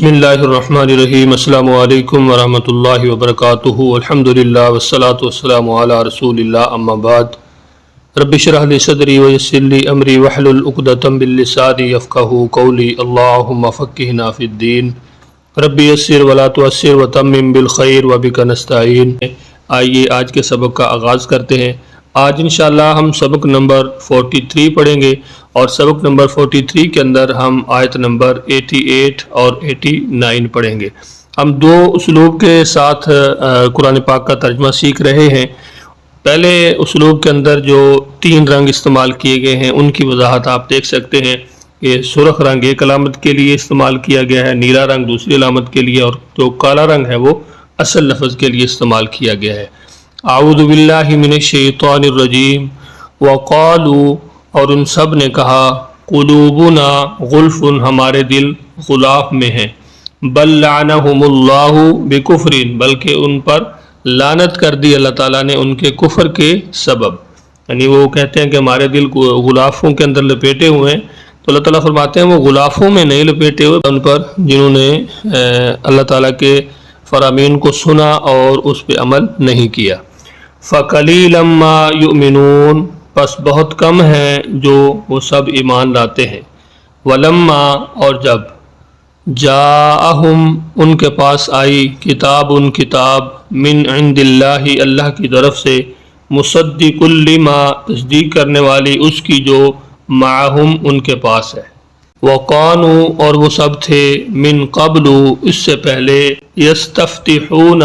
بسم اللہ الرحمن الرحیم۔ السلام علیکم ورحمۃ اللہ وبرکاتہ۔ الحمدللہ والصلاة والسلام علی رسول اللہ، اما بعد۔ رب اشرح لی صدری ویسر لی امری واحلل عقدۃ من لسانی یفقہوا قولی۔ اللہم فقہنا فی الدین، رب یسر ولا تعسر وتمم بالخیر وبک نستعین۔ آئیے آج کے سبق کا آغاز کرتے ہیں۔ آج انشاءاللہ ہم سبق نمبر 43 پڑھیں گے، اور سبق نمبر 43 کے اندر ہم آیت نمبر 88 اور 89 پڑھیں گے۔ ہم دو اسلوب کے ساتھ قرآن پاک کا ترجمہ سیکھ رہے ہیں۔ پہلے اسلوب کے اندر جو 3 رنگ استعمال کیے گئے ہیں ان کی وضاحت آپ دیکھ سکتے ہیں کہ سرخ رنگ ایک علامت کے لیے استعمال کیا گیا ہے، نیلا رنگ دوسری علامت کے لیے، اور جو کالا رنگ ہے وہ اصل لفظ کے لیے استعمال کیا گیا ہے۔ اعوذ باللہ من الشیطان الرجیم وقالوا، اور ان سب نے کہا، قلوبنا غلف، ہمارے دل غلاف میں ہیں، بل لعنہم اللہ بکفر، بلکہ ان پر لعنت کر دی اللہ تعالیٰ نے ان کے کفر کے سبب۔ یعنی وہ کہتے ہیں کہ ہمارے دل غلافوں کے اندر لپیٹے ہوئے ہیں، تو اللہ تعالیٰ فرماتے ہیں وہ غلافوں میں نہیں لپیٹے ہوئے، ان پر جنہوں نے اللہ تعالیٰ کے فرامین کو سنا اور اس پہ عمل نہیں کیا۔ فَقَلِيلًا مَا يُؤْمِنُونَ، پس بہت کم ہیں جو وہ سب ایمان لاتے ہیں۔ وَلَمَّا، اور جب، جَاءَهُمْ، ان کے پاس آئی، کتاب من عند اللہ، اللہ کی طرف سے، مصدق لما، تصدیق کرنے والی اس کی جو معہم، ان کے پاس ہے۔ وَقَانُوا، اور وہ سب تھے، من قبل، اس سے پہلے، یستفتحون،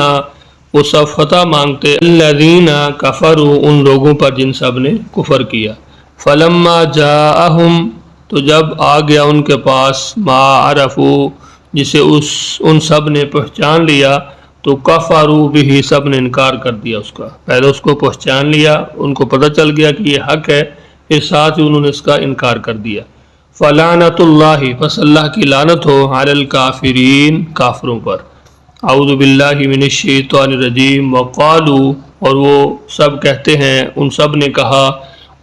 وہ سب فتح مانگتے، الذین کفروا، ان لوگوں پر جن سب نے کفر کیا۔ فلما جاءہم، تو جب آ گیا ان کے پاس، ما عرفوا، جسے ان سب نے پہچان لیا، تو کفروا بہ، سب نے انکار کر دیا اس کا۔ پہلے اس کو پہچان لیا، ان کو پتہ چل گیا کہ یہ حق ہے، پھر ساتھ ہی انہوں نے اس کا انکار کر دیا۔ فلعنۃ اللہ، پس اللہ کی لعنت ہو، علی الکافرین، کافروں پر۔ اعوذ باللہ من الشیطان الرجیم وقالوا، اور وہ سب کہتے ہیں، ان سب نے کہا،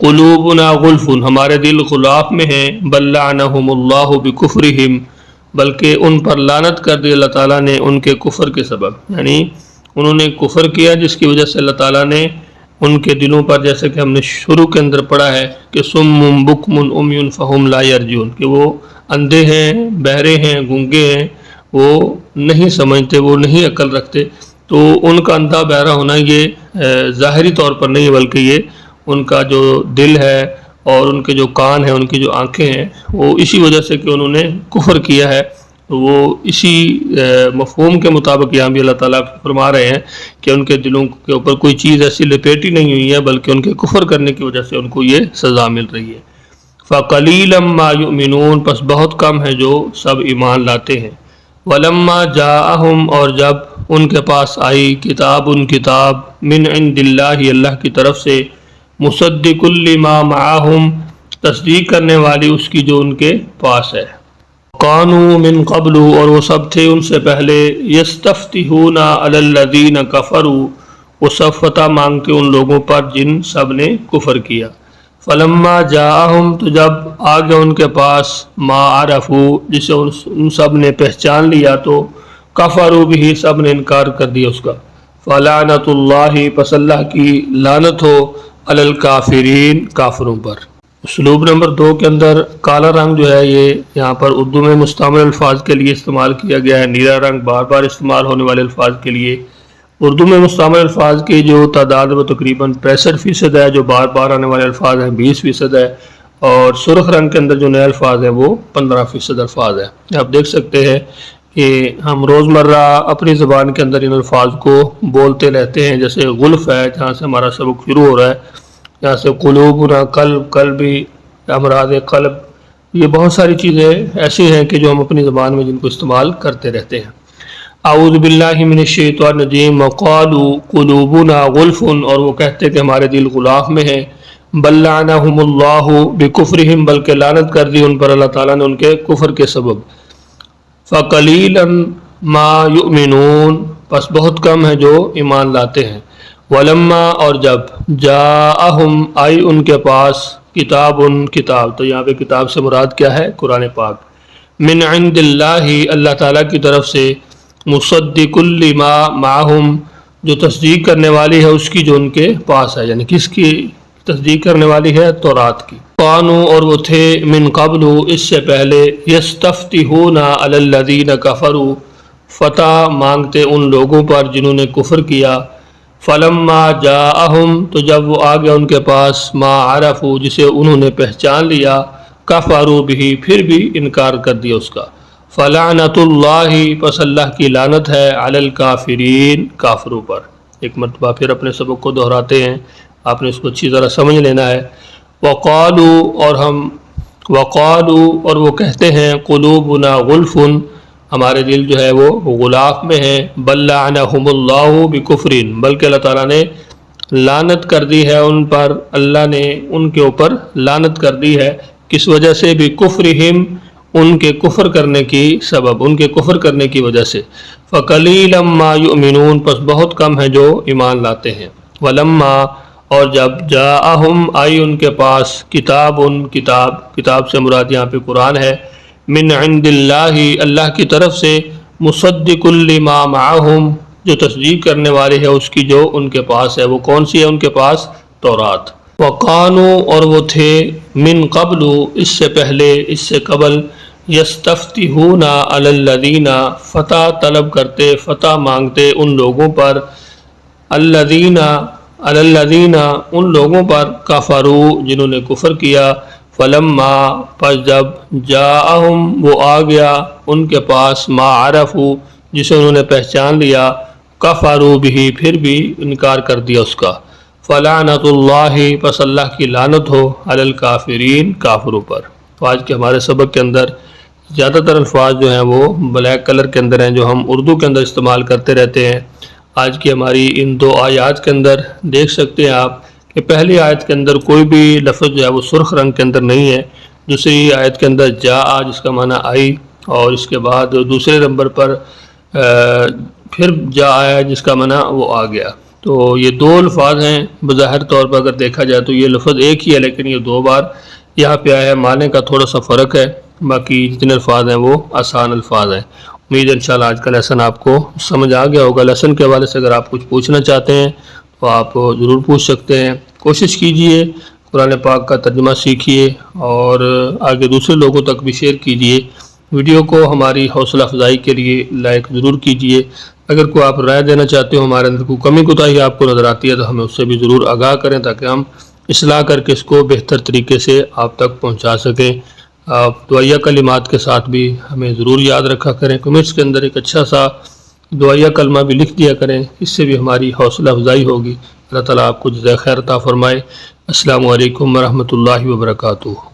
قلوبنا غلف، ہمارے دل غلاف میں ہیں، بل لعنہم اللہ بکفرہم، بلکہ ان پر لعنت کر دی اللہ تعالیٰ نے ان کے کفر کے سبب۔ یعنی انہوں نے کفر کیا جس کی وجہ سے اللہ تعالیٰ نے ان کے دلوں پر، جیسے کہ ہم نے شروع کے اندر پڑھا ہے کہ سم بکم عمی فہم لا یرجون، کہ وہ اندھے ہیں، بہرے ہیں، گونگے ہیں، وہ نہیں سمجھتے، وہ نہیں عقل رکھتے۔ تو ان کا اندھا بہرا ہونا یہ ظاہری طور پر نہیں، بلکہ یہ ان کا جو دل ہے اور ان کے جو کان ہیں، ان کی جو آنکھیں ہیں، وہ اسی وجہ سے کہ انہوں نے کفر کیا ہے۔ تو وہ اسی مفہوم کے مطابق یہاں بھی اللہ تعالیٰ فرما رہے ہیں کہ ان کے دلوں کے اوپر کوئی چیز ایسی لپیٹی نہیں ہوئی ہے، بلکہ ان کے کفر کرنے کی وجہ سے ان کو یہ سزا مل رہی ہے۔ فَقَلِيلًا مَا يُؤْمِنُونَ، پس بہت کم ہے جو سب ایمان لاتے ہیں۔ وَلَمَّا جَاءَهُمْ، اور جب ان کے پاس آئی، کتاب من عند اللہ، اللہ کی طرف سے، مصدق لما معہم، تصدیق کرنے والی اس کی جو ان کے پاس ہے۔ قانوا من قبل، اور وہ سب تھے ان سے پہلے، یستفتحون علی الذین کفروا، وہ سب فتح مانگتے ان لوگوں پر جن سب نے کفر کیا۔ فلما جاءہم، تو جب آ گیا ان کے پاس، ما عرفوا، جسے ان سب نے پہچان لیا، تو کفروا بہ، سب نے انکار کر دیا اس کا۔ فلعنۃ اللہ، پس اللہ کی لعنت ہو، علی الکافرین، کافروں پر۔ اسلوب نمبر 2 کے اندر کالا رنگ جو ہے یہ یہاں پر اردو میں مستعمل الفاظ کے لیے استعمال کیا گیا ہے، نیلا رنگ بار بار استعمال ہونے والے الفاظ کے لیے۔ اردو میں مستعمل الفاظ کی جو تعداد وہ تقریباً 65% ہے، جو بار بار آنے والے الفاظ ہیں 20% ہے، اور سرخ رنگ کے اندر جو نئے الفاظ ہیں وہ 15% الفاظ ہیں۔ آپ دیکھ سکتے ہیں کہ ہم روزمرہ اپنی زبان کے اندر ان الفاظ کو بولتے رہتے ہیں، جیسے غلف ہے جہاں سے ہمارا سبق شروع ہو رہا ہے، یہاں سے قلوبنا، قلبی، امراض قلب، یہ بہت ساری چیزیں ایسی ہیں کہ جو ہم اپنی زبان میں جن کو استعمال کرتے رہتے ہیں۔ اعوذ باللہ من الشیطان الرجیم وقالوا قلوبنا غلف، اور وہ کہتے کہ ہمارے دل غلاف میں ہیں، بل لعنہم اللہ بکفرہم، بلکہ لعنت کر دی ان پر اللہ تعالیٰ نے ان کے کفر کے سبب۔ فقلیلا ما یؤمنون، پس بہت کم ہے جو ایمان لاتے ہیں۔ ولما، اور جب، جاءہم، آئی ان کے پاس، کتاب، تو یہاں پہ کتاب سے مراد کیا ہے؟ قرآن پاک۔ من عند اللہ اللہ تعالیٰ کی طرف سے، مصدق لما معہم جو تصدیق کرنے والی ہے اس کی جو ان کے پاس ہے، یعنی کس کی تصدیق کرنے والی ہے؟ تورات کی۔ قانو اور وہ تھے من قبل اس سے پہلے، یستفتحون علی الذین کفروا فتح مانگتے ان لوگوں پر جنہوں نے کفر کیا، فلما جاءہم تو جب وہ آ گیا ان کے پاس، ما عرفوا جسے انہوں نے پہچان لیا، کفروا بھی پھر بھی انکار کر دیا اس کا، فلعنت اللہ پس اللہ کی لعنت ہے، علی الکافرین کافروں پر۔ ایک مرتبہ پھر اپنے سبق کو دہراتے ہیں، آپ نے اس کو اچھی طرح سمجھ لینا ہے۔ وقالوا اور وہ کہتے ہیں، قلوبنا غلف ہمارے دل جو ہے وہ غلاف میں ہیں، بل لعنہم اللہ بکفرین بلکہ اللہ تعالیٰ نے لعنت کر دی ہے ان پر، اللہ نے ان کے اوپر لعنت کر دی ہے، کس وجہ سے؟ بکفرہم ان کے کفر کرنے کی سبب، ان کے کفر کرنے کی وجہ سے، فقلیلا ما یؤمنون پس بہت کم ہے جو ایمان لاتے ہیں، ولما اور جب جاءہم آئی ان کے پاس، کتاب سے مراد یہاں پہ قرآن ہے، من عند اللہ اللہ کی طرف سے، مصدق لما معہم جو تصدیق کرنے والی ہے اس کی جو ان کے پاس ہے، وہ کون سی ہے ان کے پاس؟ تورات۔ وقانوا اور وہ تھے من قبل اس سے پہلے، اس سے قبل، یستفتحون علی الذین فتح طلب کرتے، فتح مانگتے ان لوگوں پر، الذین ان لوگوں پر، کفروا جنہوں نے کفر کیا، فلما پس جب جاءہم وہ آ گیا ان کے پاس، ما عرفوا جسے انہوں نے پہچان لیا، کفروا بھی پھر بھی انکار کر دیا اس کا، فلعنت اللہ پس اللہ کی لعنت ہو، علی الکافرین کافروں پر۔ تو آج کے ہمارے سبق کے اندر زیادہ تر الفاظ جو ہیں وہ بلیک کلر کے اندر ہیں، جو ہم اردو کے اندر استعمال کرتے رہتے ہیں۔ آج کی ہماری ان دو آیات کے اندر دیکھ سکتے ہیں آپ کہ پہلی آیت کے اندر کوئی بھی لفظ جو ہے وہ سرخ رنگ کے اندر نہیں ہے، دوسری آیت کے اندر جاء جس کا معنی آئی، اور اس کے بعد دوسرے نمبر پر پھر جاء آیا جس کا معنی وہ آ گیا۔ تو یہ دو الفاظ ہیں، بظاہر طور پر اگر دیکھا جائے تو یہ لفظ ایک ہی ہے، لیکن یہ دو بار یہاں پہ آیا ہے، معنی کا تھوڑا سا فرق ہے، باقی جتنے الفاظ ہیں وہ آسان الفاظ ہیں۔ امید ہے انشاءاللہ آج کا لیسن آپ کو سمجھ آ گیا ہوگا۔ لیسن کے حوالے سے اگر آپ کچھ پوچھنا چاہتے ہیں تو آپ ضرور پوچھ سکتے ہیں۔ کوشش کیجئے قرآن پاک کا ترجمہ سیکھیے اور آگے دوسرے لوگوں تک بھی شیئر کیجئے۔ ویڈیو کو ہماری حوصلہ افزائی کے لیے لائک ضرور کیجئے۔ اگر کوئی آپ رائے دینا چاہتے ہو، ہمارے اندر کوئی کمی کوتاہی آپ کو نظر آتی ہے تو ہمیں اس سے بھی ضرور آگاہ کریں تاکہ ہم اصلاح کر کے اس کو بہتر طریقے سے آپ تک پہنچا سکیں۔ آپ دعائیہ کلمات کے ساتھ بھی ہمیں ضرور یاد رکھا کریں، کمنٹس کے اندر ایک اچھا سا دعائیہ کلمہ بھی لکھ دیا کریں، اس سے بھی ہماری حوصلہ افزائی ہوگی۔ اللہ تعالیٰ آپ کو جزائے خیر عطا فرمائے۔ السلام علیکم ورحمۃ اللہ وبرکاتہ۔